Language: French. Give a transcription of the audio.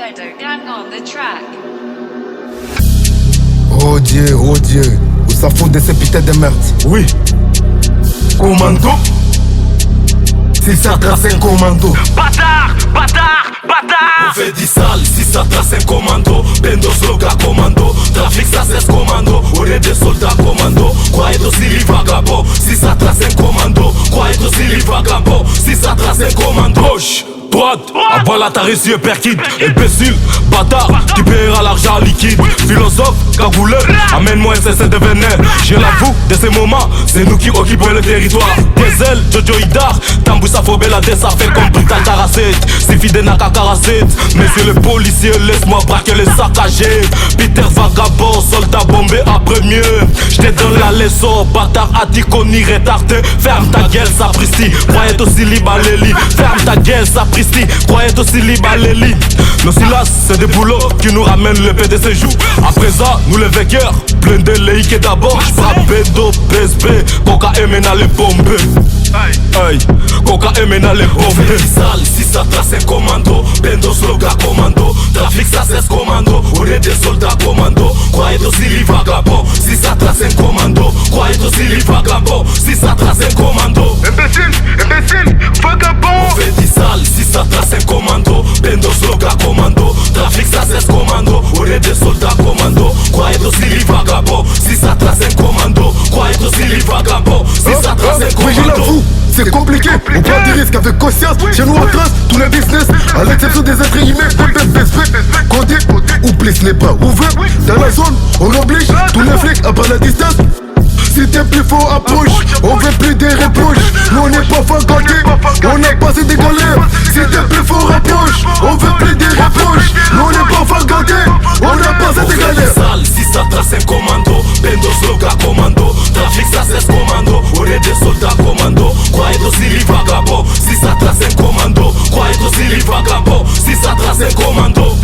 Wedo gang on the track. Oh Dieu, où ça fout de ces putains de merde. Oui. Commando. Si ça trace un commando. Bâtard. On fait 10 sales, si ça trace un commando. Bendo slogan commando. Trafic ça cesse commando. On est des soldats commando. Croyez aussi les vagabonds. Si ça trace un commando. Croyez aussi les vagabonds. Si ça trace un commando. Gauche, droite, à bas la tarisse et perkid. Imbécile, bâtard, qui paiera l'argent liquide. Philosophe, cagouleur, amène-moi un cessez de venin. Je l'avoue, de ces moments, c'est nous qui occupons le territoire. Des ailes, Jojo Idar, Tamboussa Phobé la ça fait comme Brital Caracette. Suffit de Naka Caracette. Monsieur le policier, laisse-moi braquer les saccagés. Peter Vagabond, soldat bombé après mieux. J't'ai donné la leçon, bâtard, Atikoni retardé. Ferme ta gueule, sapristi, croyez aussi Libaléli. Ferme ta gueule, sapristi, croyez aussi Libaléli. Nos silas, c'est des boulots qui nous ramènent le paix de ces jours. À présent, nous les vainqueurs, plein de leïques d'abord. Frappé d'eau, PSB, Coca et Mena les bombes. Aïe, Coca et Mena les bombes. Sale, si ça trace un commando. Bendo slogan commando. Trafic ça cesse commando. On est des soldats commando. Croyez aussi les vagabonds. Si ça trace un commando. Croyez aussi les vagabonds. Si ça trace un commando. Imbécile, vagabond. On fait 10 sales, si ça trace un commando. Bendo slogan commando. Trafic ça cesse commando. On est des soldats commando. Croyez aussi les vagabonds. Si ça trace un commando. Croyez aussi les vagabonds. Si ça trace un Mais je commando. l'avoue, c'est compliqué. On prend des risques avec conscience. Chez nous on trace tous les business. À l'exception des êtres humains, Condé ou blesse les bras ouverts. Dans la zone, on oblige tous les flics à prendre la distance. Si t'es plus fort, approche. On veut plus des reproches. Nous on n'est pas fangantés. On a passé des galères. Si t'es plus fort, approche. On veut plus des reproches. Nous on n'est pas fangantés. On a passé des galères. Sale, si ça trace un commando. Bendo slogan commando. Trafic ça cesse commando. On est des soldats commando. Croyez aussi les vagabonds. Si ça trace un commando. Croyez aussi les vagabonds. Si ça trace un commando.